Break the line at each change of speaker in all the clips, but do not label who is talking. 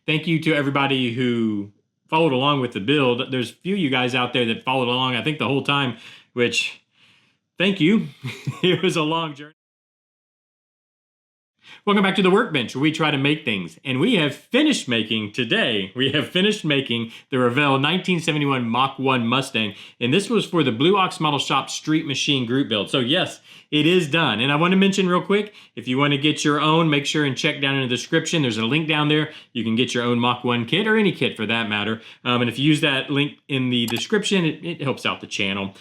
thank you to everybody who followed along with the build. There's a few of you guys out there that followed along, I think, the whole time, which, thank you. It was a long journey. Welcome back to the Workbench, where we try to make things. And we have finished making today. We have finished making the Revell 1971 Mach 1 Mustang. And this was for the Blue Ox Model Shop Street Machine group build. So yes, it is done. And I want to mention real quick, if you want to get your own, make sure and check down in the description. There's a link down there. You can get your own Mach 1 kit, or any kit for that matter. And if you use that link in the description, it helps out the channel.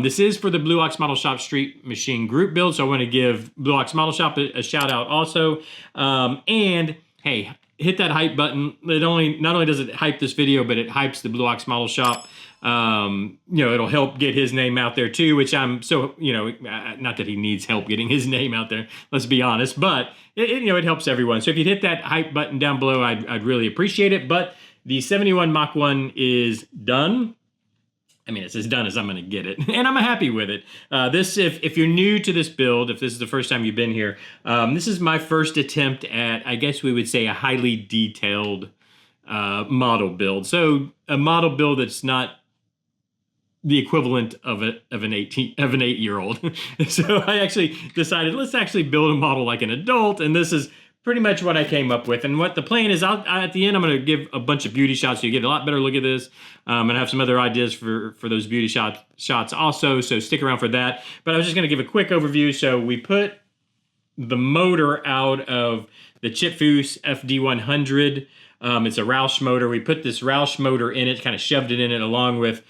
This is for the Blue Ox Model Shop Street Machine group build. So I want to give Blue Ox Model Shop a shout out also. And hey, hit that hype button. Not only does it hype this video, but it hypes the Blue Ox Model Shop. It'll help get his name out there too, which I'm so, not that he needs help getting his name out there, let's be honest, but it helps everyone. So if you'd hit that hype button down below, I'd really appreciate it. But the 71 Mach 1 is done. I mean, it's as done as I'm going to get it, and I'm happy with it. If you're new to this build, if this is the first time you've been here, this is my first attempt at, I guess we would say, a highly detailed model build. So a model build that's not the equivalent of an 8-year-old. So I actually decided, let's actually build a model like an adult, and this is pretty much what I came up with. And what the plan is, at the end, I'm going to give a bunch of beauty shots so you get a lot better look at this. And I have some other ideas for those beauty shots also, so stick around for that. But I was just going to give a quick overview. So we put the motor out of the Chipfoose FD100. It's a Roush motor. We put this Roush motor in it, kind of shoved it in it along with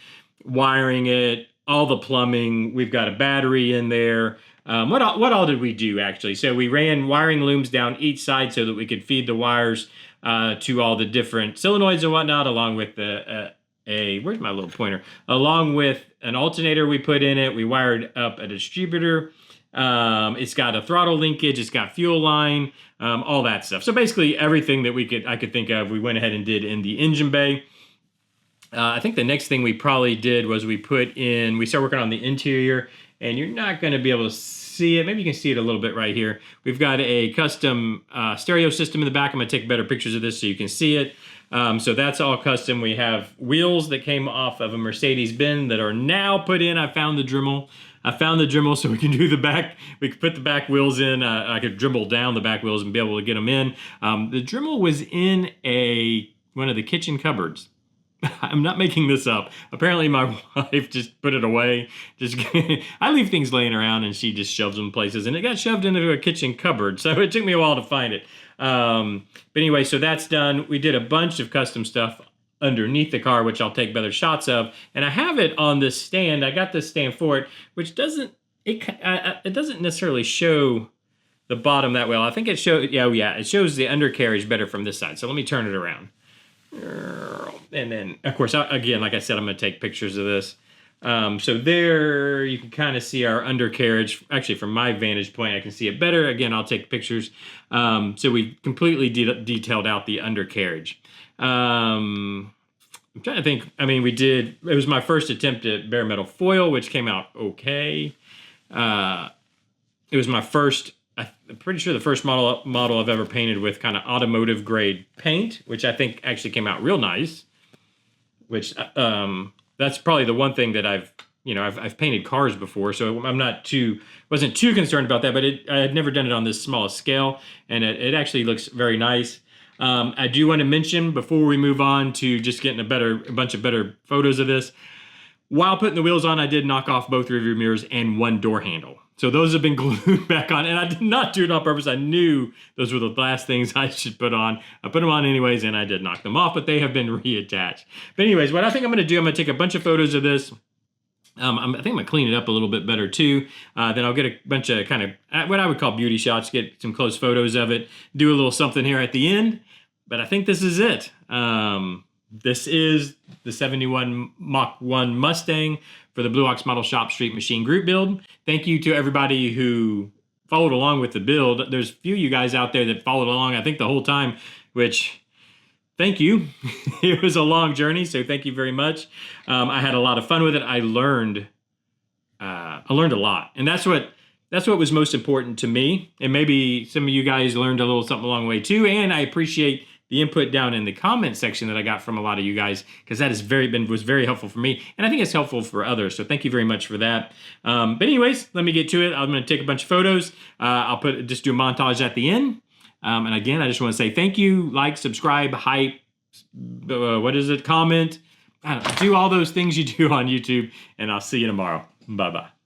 wiring it, all the plumbing. We've got a battery in there. What all did we do, actually? So we ran wiring looms down each side so that we could feed the wires to all the different solenoids and whatnot, along with where's my little pointer? Along with an alternator we put in it. We wired up a distributor. It's got a throttle linkage. It's got fuel line, all that stuff. So basically everything that I could think of, we went ahead and did in the engine bay. I think the next thing we probably did was we started working on the interior, and you're not going to be able to see it. Maybe you can see it a little bit right here. We've got a custom stereo system in the back. I'm going to take better pictures of this so you can see it. So that's all custom. We have wheels that came off of a Mercedes-Benz that are now put in. I found the Dremel so we can do the back. We could put the back wheels in. I could Dremel down the back wheels and be able to get them in. The Dremel was in one of the kitchen cupboards. I'm not making this up. Apparently my wife just put it away. I leave things laying around and she just shoves them places, and it got shoved into a kitchen cupboard. So it took me a while to find it. But anyway, so that's done. We did a bunch of custom stuff underneath the car, which I'll take better shots of. And I have it on this stand. I got this stand for it, which doesn't necessarily show the bottom that well. I think it shows, it shows the undercarriage better from this side. So let me turn it around. And then, of course, again, like I said, I'm going to take pictures of this. So there you can kind of see our undercarriage. Actually, from my vantage point, I can see it better. Again, I'll take pictures. So we completely detailed out the undercarriage. I'm trying to think. I mean, it was my first attempt at bare metal foil, which came out okay. It was my first, I'm pretty sure the first model I've ever painted with kind of automotive grade paint, which I think actually came out real nice. Which that's probably the one thing that I've painted cars before, so I'm wasn't too concerned about that. But I had never done it on this small scale, and it actually looks very nice. I do want to mention, before we move on to just getting a bunch of better photos of this, while putting the wheels on, I did knock off both rear view mirrors and one door handle. So those have been glued back on, and I did not do it on purpose. I knew those were the last things I should put on. I put them on anyways, and I did knock them off, but they have been reattached. But anyways, what I think I'm going to do, I'm going to take a bunch of photos of this. I think I'm going to clean it up a little bit better too. Then I'll get a bunch of kind of what I would call beauty shots, get some close photos of it, do a little something here at the end. But I think this is it. This is the 71 Mach 1 Mustang for the Blue Ox Model Shop Street Machine group build. Thank you to everybody who followed along with the build. There's a few of you guys out there that followed along, I think, the whole time, which, thank you. It was a long journey, so thank you very much. I had a lot of fun with it. I learned a lot, and that's what was most important to me. And maybe some of you guys learned a little something along the way too. And I appreciate the input down in the comment section that I got from a lot of you guys, because that has was very helpful for me, and I think it's helpful for others. So thank you very much for that. But anyways, let me get to it. I'm going to take a bunch of photos. I'll just do a montage at the end. And again, I just want to say thank you, like, subscribe, hype, comment. I don't know, do all those things you do on YouTube, and I'll see you tomorrow. Bye-bye.